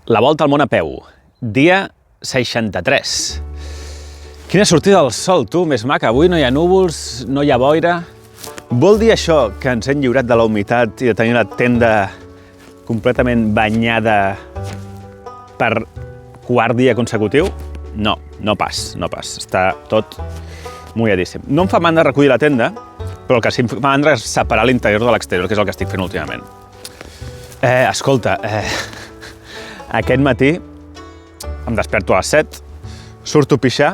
La volta al món a peu, dia 63. Quina sortida del sol, tu, més maca. Avui no hi ha núvols, no hi ha boira. Vol dir això que ens hem lliurat de la humitat i de tenir la tenda completament banyada per quart dia consecutiu? No, no pas. Està tot mulladíssim. No em fa mandra recollir la tenda, però el que sí em fa mandra és separar l'interior de l'exterior, que és el que estic fent últimament. Escolta, aquest matí em desperto a les 7, surto a pixar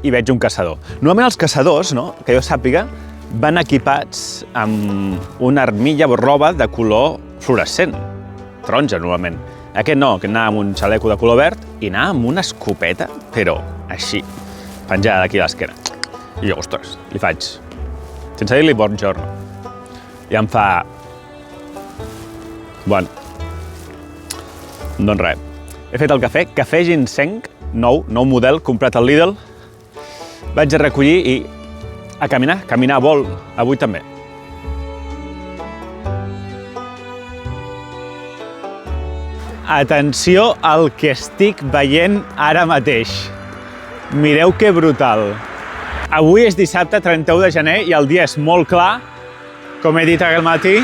i veig un caçador. Normalment els caçadors, no, que jo sàpiga, van equipats amb una armilla o roba de color fluorescent, taronja normalment. Aquest no, que anava amb un xaleco de color verd i anava amb una escopeta, però així, penjada d'aquí a l'esquena. I jo, ostres, li faig, sense dir-li buongiorno. I em fa... Bueno, doncs res. He fet el cafè ginseng, nou model, comprat al Lidl. Vaig a recollir i a caminar vol, avui també. Atenció al que estic veient ara mateix. Mireu que brutal. Avui és dissabte 31 de gener i el dia és molt clar, com he dit aquest matí,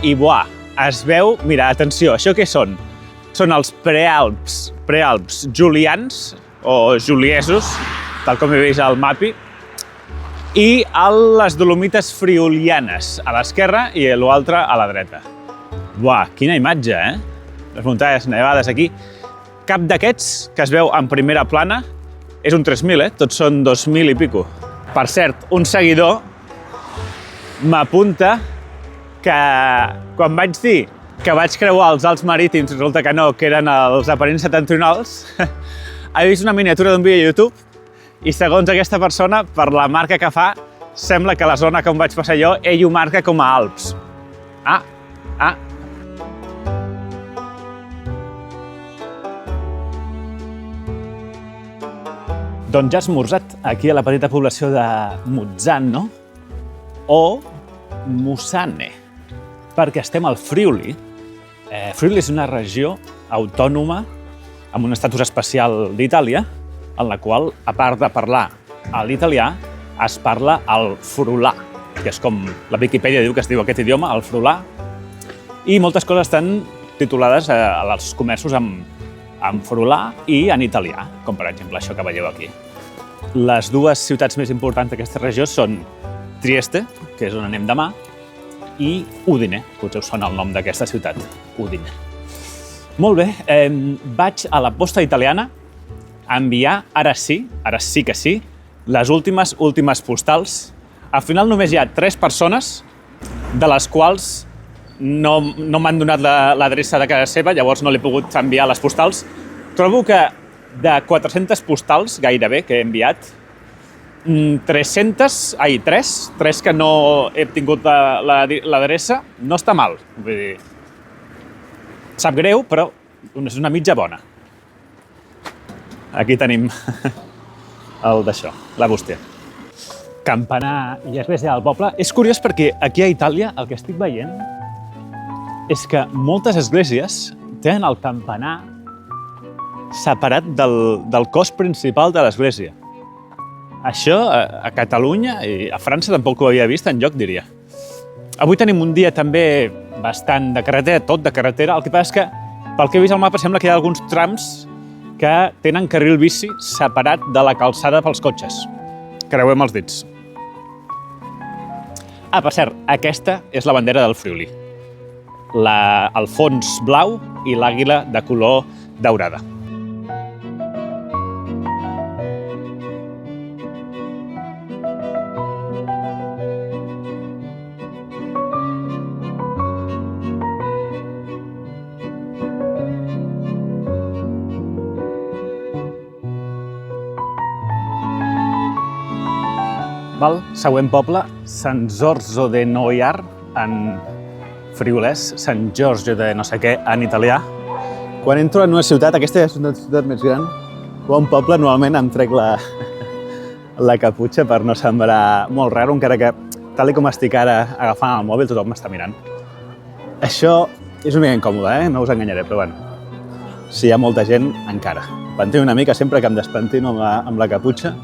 i buah, es veu, mira, atenció, això què són? Són els prealps julians, o juliesos, tal com he vist al mapi, i les dolomites friulianes, a l'esquerra i l'altre a la dreta. Buah, quina imatge, eh? Les muntanyes nevades aquí. Cap d'aquests, que es veu en primera plana, és un 3.000, Tots són 2.000 i pico. Per cert, un seguidor m'apunta que quan vaig dir que vaig creuar els Alps Marítims, resulta que no, que eren els Apenins septentrionals, he vist una miniatura d'un vídeo a YouTube i segons aquesta persona, per la marca que fa, sembla que la zona que on vaig passar jo, ell ho marca com a Alps. Doncs ja has esmorzat aquí a la petita població de Muzzano, o Mussane, perquè estem al Friuli. Friuli és una regió autònoma amb un estatus especial d'Itàlia, en la qual, a part de parlar l'italià, es parla el frulà, que és com la Viquipèdia diu que es diu aquest idioma, el frulà, i moltes coses estan titulades als comerços en frulà i en italià, com per exemple això que veieu aquí. Les dues ciutats més importants d'aquesta regió són Trieste, que és on anem demà, i Udine, potser us sona el nom d'aquesta ciutat, Udine. Molt bé, vaig a la posta italiana a enviar, ara sí que sí, les últimes postals. Al final només hi ha 3 persones, de les quals no m'han donat l'adreça de casa seva, llavors no l'he pogut enviar les postals. Trobo que de 400 postals, gairebé, que he enviat, 3 que no he tingut l'adreça, no està mal. Vull dir, sap greu, però és una mitja bona. Aquí tenim el d'això, la bústia. Campanar i església del poble. És curiós perquè aquí a Itàlia el que estic veient és que moltes esglésies tenen el campanar separat del cos principal de l'església. Això a Catalunya i a França tampoc ho havia vist enlloc, diria. Avui tenim un dia també bastant de carretera, tot de carretera. El que passa és que, pel que he vist al mapa, sembla que hi ha alguns trams que tenen carril bici separat de la calçada pels cotxes. Creuem els dits. Per cert, aquesta és la bandera del Friuli. El fons blau i l'àguila de color daurada. Següent poble, Sant Giorgio de Noiar, en friülès, Sant Giorgio de no sé què, en italià. Quan entro en una ciutat, aquesta és una ciutat més gran, o un poble, normalment em trec la caputxa per no semblar molt raro, encara que, tal com estic ara agafant el mòbil, tothom m'està mirant. Això és una mica incòmode, no us enganyaré, però bueno. si hi ha molta gent, encara. Pentino una mica sempre que em despentino amb la caputxa.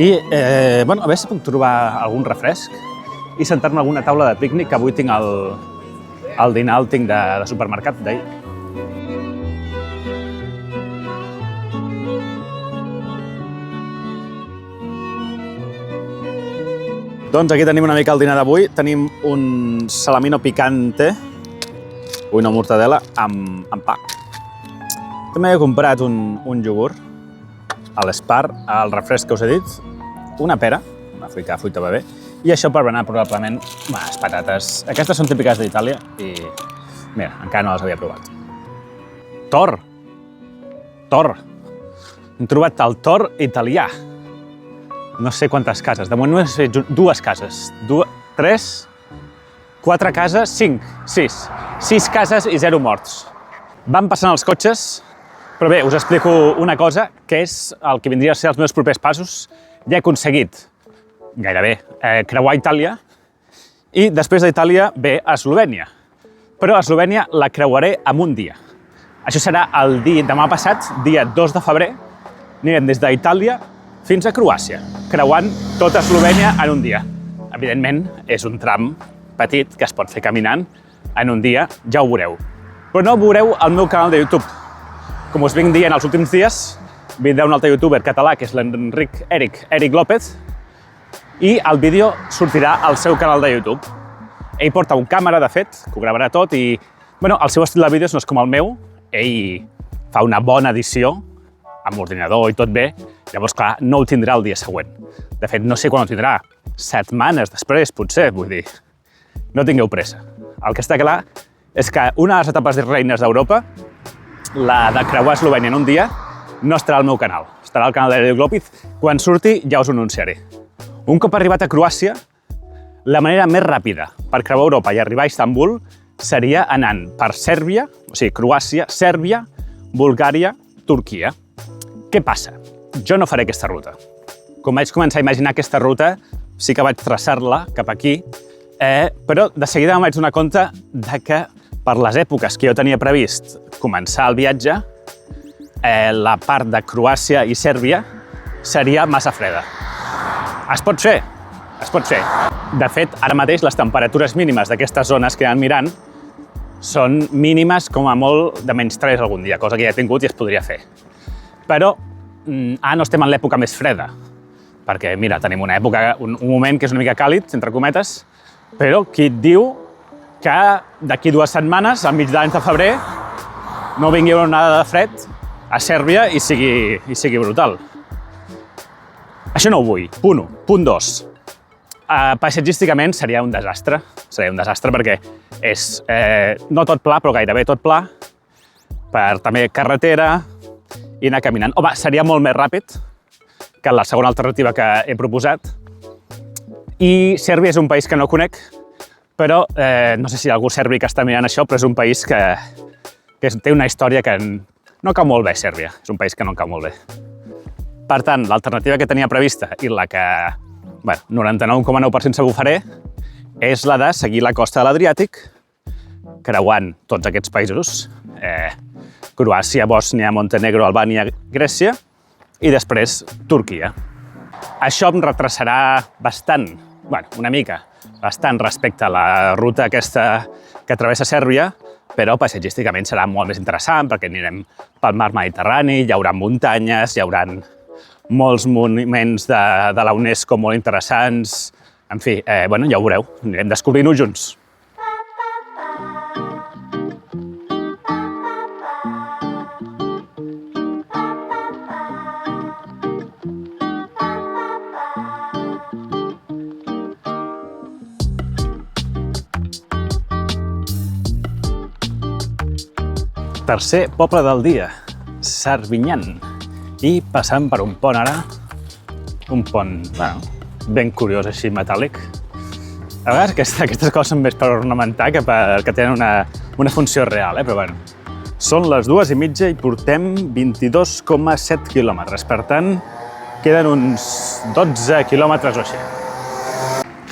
I, a veure si puc trobar algun refresc i sentar-me a alguna taula de pícnic, que avui tinc el dinar, el tinc de supermercat d'ahir. Doncs aquí tenim una mica el dinar d'avui. Tenim un salamino picante, una mortadela amb pa. També he comprat un iogurt, a l'Spar, el refresc que us he dit, una pera, una fruita bebè, i això per berenar probablement les patates. Aquestes són típiques d'Itàlia i, mira, encara no les havia provat. Tor! Hem trobat el tor italià. No sé quantes cases, de moment no sé, 2 cases, 3, 4 cases, 5, 6. 6 cases i 0 morts. Van passant els cotxes, però bé, us explico una cosa, que és el que vindria a ser els meus propers passos. Ja he aconseguit, gairebé, creuar Itàlia i després d'Itàlia ve a Eslovènia. Però a Eslovènia la creuaré en un dia. Això serà el dia demà passat, dia 2 de febrer, anirem des d'Itàlia fins a Croàcia, creuant tota Eslovènia en un dia. Evidentment, és un tram petit que es pot fer caminant en un dia, ja ho veureu. Però no ho veureu al meu canal de YouTube. Com us vinc dient els últims dies, vindrà un altre youtuber català, que és Eric López, i el vídeo sortirà al seu canal de YouTube. Ell porta un càmera, de fet, que ho gravarà tot, i el seu estil de vídeos no és com el meu. Ell fa una bona edició, amb ordinador i tot bé, llavors, clar, no ho tindrà el dia següent. De fet, no sé quan ho tindrà, setmanes després, potser, vull dir. No tingueu pressa. El que està clar és que una de les etapes reines d'Europa, la de creuar Eslovènia en un dia, no estarà al meu canal. Estarà al canal d'Eric López. Quan surti, ja us ho anunciaré. Un cop arribat a Croàcia, la manera més ràpida per creuar Europa i arribar a Istanbul seria anant per Sèrbia, o sigui, Croàcia, Sèrbia, Bulgària, Turquia. Què passa? Jo no faré aquesta ruta. Com vaig començar a imaginar aquesta ruta, sí que vaig traçar-la cap aquí, però de seguida em vaig donar compte que per les èpoques que jo tenia previst començar el viatge, la part de Croàcia i Sèrbia seria massa freda. Es pot fer. De fet, ara mateix les temperatures mínimes d'aquestes zones que anem mirant són mínimes com a molt de -3 algun dia, cosa que ja he tingut i es podria fer. Però ara no estem en l'època més freda, perquè, mira, tenim una època, un moment que és una mica càlid, entre cometes, però qui et diu que d'aquí 2 setmanes, al mig de l'any de febrer, no vingui una onada de fred a Sèrbia i sigui brutal. Això no ho vull. Punt 1. Punt 2. Paisatgísticament seria un desastre. Seria un desastre perquè és no tot pla, però gairebé tot pla, per també carretera i anar caminant. Home, seria molt més ràpid que la segona alternativa que he proposat. I Sèrbia és un país que no conec, però no sé si hi ha algú serbi que està mirant això, però és un país que té una història que no cau molt bé, Sèrbia. És un país que no cau molt bé. Per tant, l'alternativa que tenia prevista i la que 99,9% segur faré és la de seguir la costa de l'Adriàtic, creuant tots aquests països, Croàcia, Bòsnia, Montenegro, Albània, Grècia, i després Turquia. Això em retrasarà bastant, una mica, bastant respecte a la ruta aquesta que travessa Sèrbia, però paisatgísticament serà molt més interessant perquè anirem pel mar Mediterrani, hi haurà muntanyes, hi haurà molts monuments de la UNESCO molt interessants. En fi, ja ho veureu, anirem descobrint-ho junts. Tercer poble del dia, Sarvinyan. I passant per un pont ara, un pont, ben curiós així, metàl·lic. A vegades aquestes coses són més per ornamentar que perquè tenen una funció real, però Són les 2:30 i portem 22,7 quilòmetres. Per tant, queden uns 12 quilòmetres o així.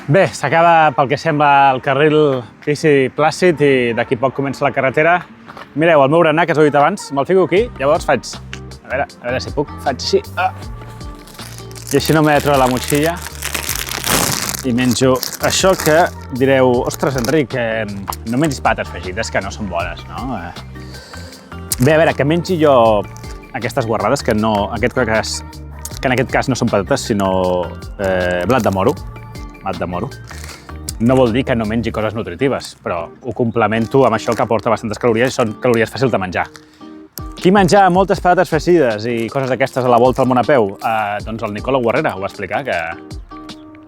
Bé, s'acaba pel que sembla el carril bici plàcid i d'aquí poc comença la carretera. Mireu, el meu berenar, que us he dit abans, me'l fico aquí, llavors faig... A veure si puc, faig així. I així no m'he de treure la motxilla. I menjo això que direu, ostres, Enric, no mengis patates fregides, que no són bones, no? Bé, a veure, que mengi jo aquestes guarrades, que en aquest cas no són patates, sinó blat de moro. No vol dir que no mengi coses nutritives, però ho complemento amb això que aporta bastantes calories i són calories fàcils de menjar. Qui menjava moltes patates fregides i coses d'aquestes a la volta al món a peu? Doncs el Nicolau Guerrera ho va explicar, que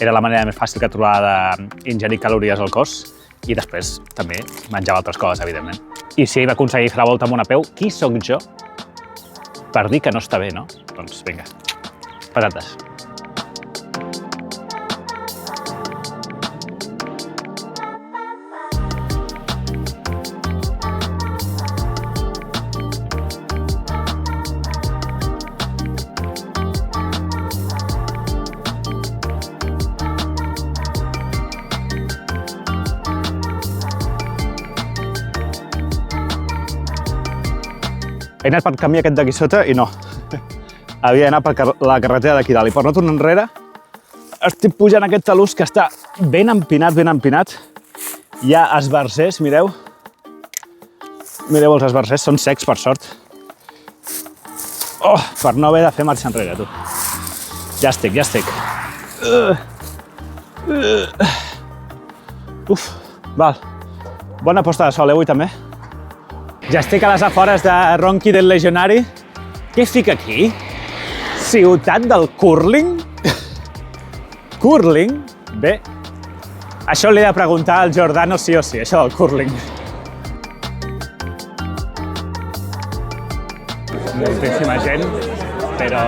era la manera més fàcil que trobava d'ingerir calories al cos i després també menjava altres coses, evidentment. I si ell va aconseguir fer la volta al món a peu, qui sóc jo per dir que no està bé, no? Doncs vinga, patates. He anat per camí aquest d'aquí sota i no. Havia d'anar per la carretera d'aquí dalt. I per no tornar enrere, estic pujant aquest talús que està ben empinat, ben empinat. Hi ha esbarzers, mireu. Mireu els esbarzers, són secs, per sort. Oh, per no haver de fer marxa enrere, tu. Ja estic. Uf, val. Bona posta de sol, avui també. Ja estic a les afores de Ronchi del Legionari. Què fica aquí? Ciutat del cúrling? Cúrling? Bé, això li he de preguntar al Giordano sí o sí, això del cúrling. Moltíssima gent, però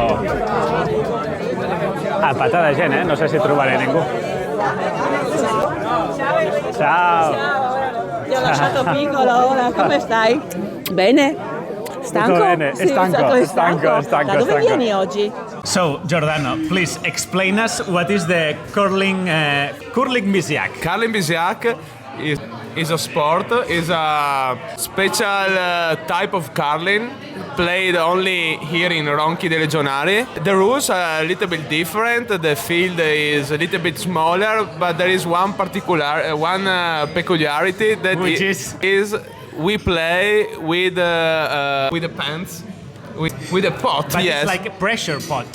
a pata de gent, No sé si trobaré ningú. Ciao! Ti ho lasciato piccolo ora, come stai? Bene? Stanco? Tutto bene, Sì, stanco. Da dove vieni oggi? So, Giordano, please explain us what is the curling Misiak. Curling Misiak is a sport, is a special type of curling played only here in Ronchi dei Legionari. The rules are a little bit different, the field is a little bit smaller, but there is one peculiarity that is we play with the pants, with a pot, But yes. it's like a pressure pot.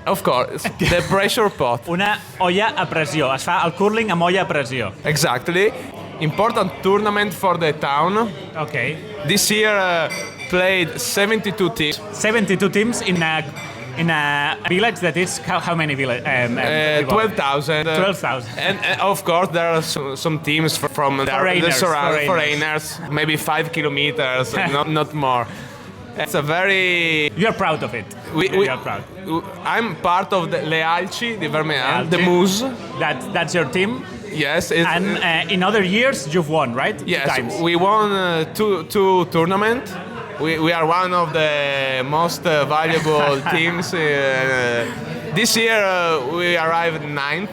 Of course, the pressure pot. Una olla a pressió. Es fa el curling amb olla a pressió. Exactly. Important tournament for the town. Okay. This year played 72 teams. 72 teams in a village that is how many villages? 12,000. 12,000. And of course there are some teams from the surrounding foreigners, maybe 5 kilometers, not more. It's a very... You're proud of it. You're proud. I'm part of the Le Alci di Vermean, the Moose. That's your team? Yes. And in other years you've won, right? Yes, 2 times. we won two tournaments. We are one of the most valuable teams. This year we arrived 9th.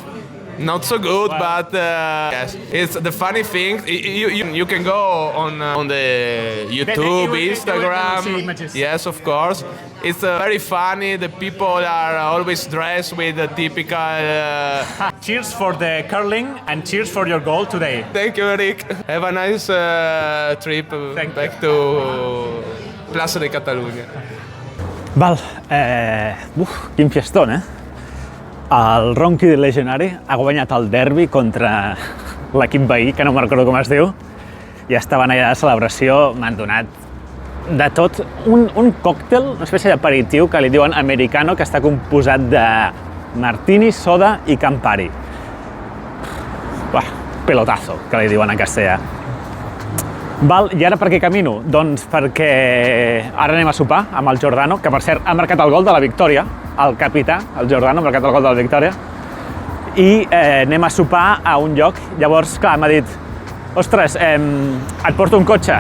Not so good, but yes. It's the funny thing. You can go on the YouTube, Instagram. Yes, of course. It's very funny. The people are always dressed with the typical. Cheers for the curling and cheers for your goal today. Thank you, Eric. Have a nice trip back to Plaça de Catalunya. Val, quin fiestón, El Ronchi del Legionari ha guanyat el derbi contra l'equip veí, que no me'n recordo com es diu, i estaven allà de celebració, m'han donat de tot un còctel, una espècie d'aperitiu que li diuen americano, que està composat de martini, soda i Campari. Pelotazo, que li diuen en castellà. Val, i ara per què camino? Doncs perquè ara anem a sopar amb el Giordano, que per cert ha marcat el gol de la victòria, el capità, el Giordano, ha marcat el gol de la victòria, i anem a sopar a un lloc. Llavors, clar, m'ha dit, ostres, et porto un cotxe.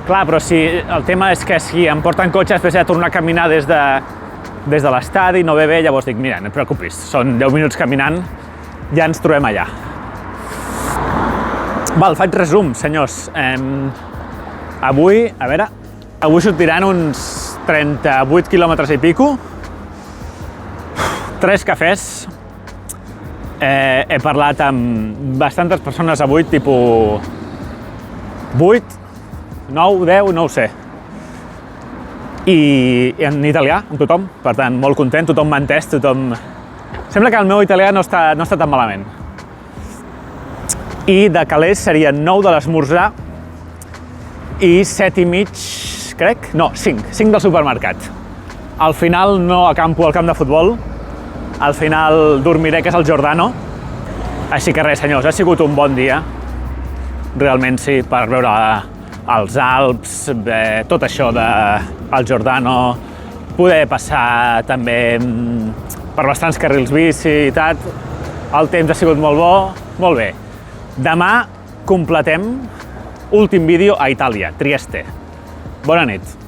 Clar, però si el tema és que si em porten cotxe després he de tornar a caminar des de l'estadi, no ve bé, llavors dic, mira, no et preocupis, són 10 minuts caminant ja ens trobem allà. Val, faig resum, senyors. Avui sortiran uns 38 quilòmetres i pico, 3 cafès. He parlat amb bastantes persones avui, tipus 8, 9, 10, no ho sé. I en italià, amb tothom, per tant, molt content, tothom m'ha entès, tothom... Sembla que el meu italià no està tan malament. I de calés serien 9 de l'esmorzar i 7 i mig, crec? No, 5 del supermercat. Al final no acampo al camp de futbol, al final dormiré, que és el Giordano. Així que res, senyors, ha sigut un bon dia. Realment sí, per veure els Alps, tot això del Giordano, poder passar també per bastants carrils bici i tal. El temps ha sigut molt bo, molt bé. Demà completem últim vídeo a Itàlia, Trieste. Bona nit.